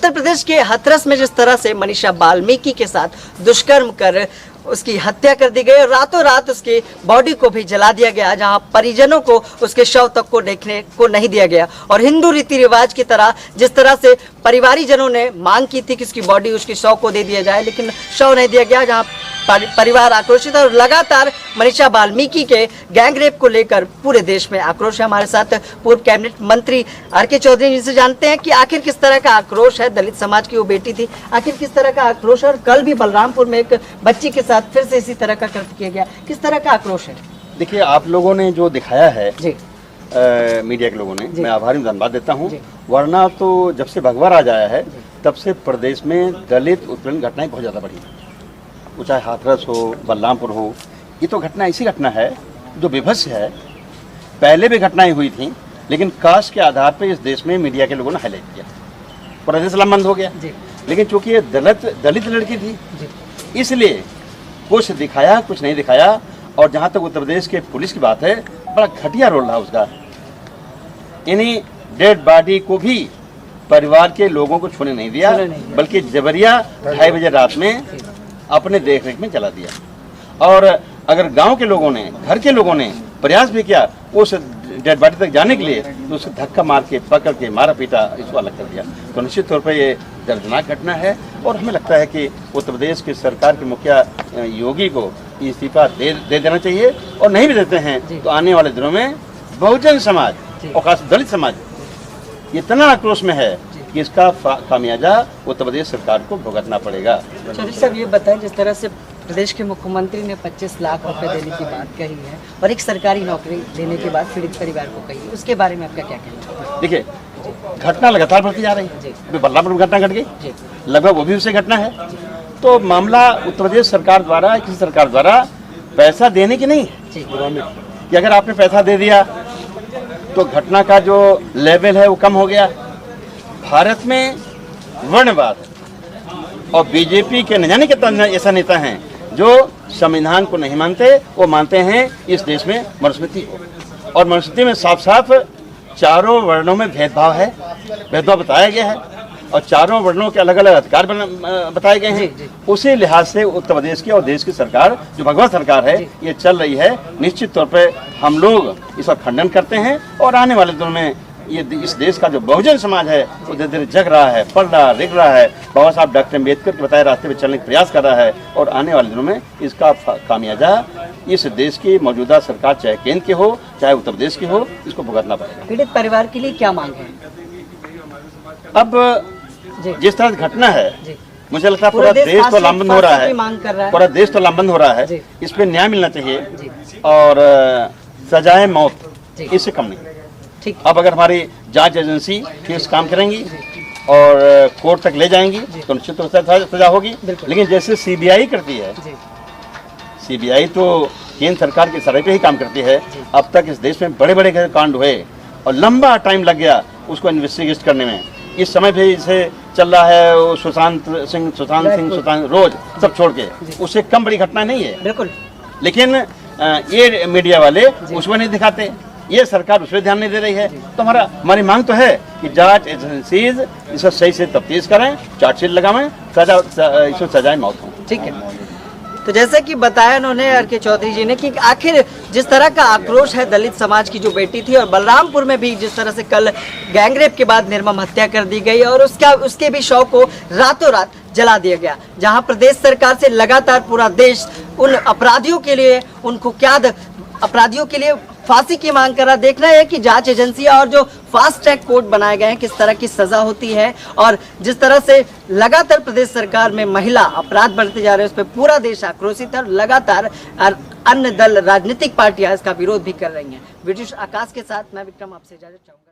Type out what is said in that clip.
उत्तर प्रदेश के हाथरस में जिस तरह से मनीषा वाल्मीकि के साथ दुष्कर्म कर उसकी हत्या कर दी गई और रातों रात उसकी बॉडी को भी जला दिया गया, जहां परिजनों को उसके शव तक को देखने को नहीं दिया गया। और हिंदू रीति रिवाज की तरह जिस तरह से परिवारीजनों ने मांग की थी कि उसकी बॉडी उसके शव को दे दिया जाए, लेकिन शव नहीं दिया गया, जहां परिवार आक्रोशित है। और लगातार मनीषा वाल्मीकि के गैंगरेप को लेकर पूरे देश में आक्रोश है। हमारे साथ पूर्व कैबिनेट मंत्री आर.के. चौधरी, जिनसे जानते हैं कि आखिर किस तरह का आक्रोश है। दलित समाज की वो बेटी थी, आखिर किस तरह का आक्रोश है। और कल भी बलरामपुर में एक बच्ची के साथ फिर से इसी तरह का कृत्य किया गया, किस तरह का आक्रोश है? देखिए, आप लोगों ने जो दिखाया है जी, मीडिया के लोगों ने, मैं आभारी धन्यवाद देता हूँ। वरना तो जब से भगवा राज आया है तब से प्रदेश में दलित उत्पीड़न घटनाएं बहुत ज़्यादा बढ़ी हैं। वो चाहे हाथरस हो, बलरामपुर हो, ये तो घटना ऐसी घटना है जो विभत्स है। पहले भी घटनाएं हुई थी, लेकिन कास्ट के आधार पर इस देश में मीडिया के लोगों ने हाईलाइट किया, प्रदेश बंद हो गया। लेकिन चूंकि ये दलित लड़की थी, इसलिए कुछ दिखाया कुछ नहीं दिखाया। और जहाँ तक उत्तर प्रदेश के पुलिस की बात है, बड़ा घटिया रोल रहा उसका। इन्हीं डेड बॉडी को भी परिवार के लोगों को छूने नहीं दिया, बल्कि जबरिया 2:30 बजे रात में अपने देखरेख में चला दिया। और अगर गांव के लोगों ने, घर के लोगों ने प्रयास भी किया उस डेड बॉडी तक जाने के लिए, तो उसे धक्का मार के, पकड़ के, मारा पीटा, इसको अलग कर दिया। तो निश्चित तौर पर ये दर्दनाक घटना है। और हमें लगता है कि उत्तर प्रदेश की सरकार के मुखिया योगी को इस्तीफा दे देना चाहिए। और नहीं भी देते हैं तो आने वाले दिनों में बहुजन समाज और खास दलित समाज इतना आक्रोश में है कि इसका खामियाजा उत्तर प्रदेश सरकार को भुगतना पड़ेगा। चौधरी साहब, ये बताएं, जिस तरह से प्रदेश के मुख्यमंत्री ने 25 लाख रुपए देने की बात कही है और एक सरकारी नौकरी देने के बाद पीड़ित परिवार को कही है, उसके बारे में आपका क्या कहना है? देखिए, घटना लगातार बढ़ती जा रही है। बलरामपुर में घटना घट गई, लगभग वो भी उससे घटना है। तो मामला उत्तर प्रदेश सरकार द्वारा, किसी सरकार द्वारा पैसा देने की नहीं है कि अगर आपने पैसा दे दिया तो घटना का जो लेवल है वो कम हो गया। भारत में वर्णवाद है और बीजेपी के न जाने कितना ऐसा नेता हैं जो संविधान को नहीं मानते, वो मानते हैं इस देश में मनुस्मृति को। और मनुस्मृति में साफ साफ चारों वर्णों में भेदभाव है, भेदभाव बताया गया है और चारों वर्णों के अलग अलग अधिकार बताए गए हैं। उसी लिहाज से उत्तर प्रदेश की और देश की सरकार, जो भगवा सरकार है, ये चल रही है। निश्चित तौर पे हम लोग इसका खंडन करते हैं और आने वाले दिनों में ये इस देश का जो बहुजन समाज है वो धीरे धीरे जग रहा है, पढ़ रहा, रिग रहा है, बाबा साहब डॉक्टर अम्बेडकर के बताए रास्ते पे चलने का प्रयास कर रहा है। और आने वाले दिनों में इसका खामियाजा इस देश की मौजूदा सरकार, चाहे केंद्र की हो चाहे उत्तर प्रदेश की हो, इसको भुगतना पड़ेगा। पीड़ित परिवार के लिए क्या मांग है? अब जिस तरह की घटना है, मुझे लगता है पूरा देश तो लामबंद हो रहा है, पूरा देश तो लामबंद हो रहा है। इस पे न्याय मिलना चाहिए और सजाए मौत इससे कम नहीं। अब अगर हमारी जांच एजेंसी ठीक से काम करेंगी और कोर्ट तक ले जाएंगी तो निश्चित रूप से सजा होगी। लेकिन जैसे सीबीआई करती है, सीबीआई तो केंद्र सरकार की सराह पे ही काम करती है। अब तक इस देश में बड़े बड़े कांड हुए और लंबा टाइम लग गया उसको इन्वेस्टिगेट करने में। इस समय भी इसे चल रहा है सुशांत सिंह रोज सब छोड़ के, उससे कम बड़ी घटना नहीं है बिल्कुल। लेकिन ये मीडिया वाले उसमें नहीं दिखाते, ये सरकार उस पर ध्यान नहीं दे रही है। तो हमारी मांग तो है कि जांच एजेंसीज इसको सही से तफ्तीश करें, चार्जशीट लगाएं, इसको सजाए मौत हो। ठीक है। तो जैसे कि बताया उन्होंने आर.के. चौधरी जी ने कि आखिर जिस तरह का आक्रोश है दलित समाज की जो बेटी थी, और बलरामपुर में भी जिस तरह से कल गैंगरेप के बाद निर्मम हत्या कर दी गई और उसके भी शव को रातों रात जला दिया गया, जहां प्रदेश सरकार से लगातार पूरा देश उन अपराधियों के लिए, उन कुख्यात अपराधियों के लिए फांसी की मांग कर रहा। देखना है कि जांच एजेंसियां और जो फास्ट ट्रैक कोर्ट बनाए गए हैं किस तरह की सजा होती है। और जिस तरह से लगातार प्रदेश सरकार में महिला अपराध बढ़ते जा रहे हैं, उस पर पूरा देश आक्रोशित है और लगातार अन्य दल, राजनीतिक पार्टियां इसका विरोध भी कर रही हैं। ब्रिटिश आकाश के साथ मैं विक्रम आपसे इजाजत चाहूंगा।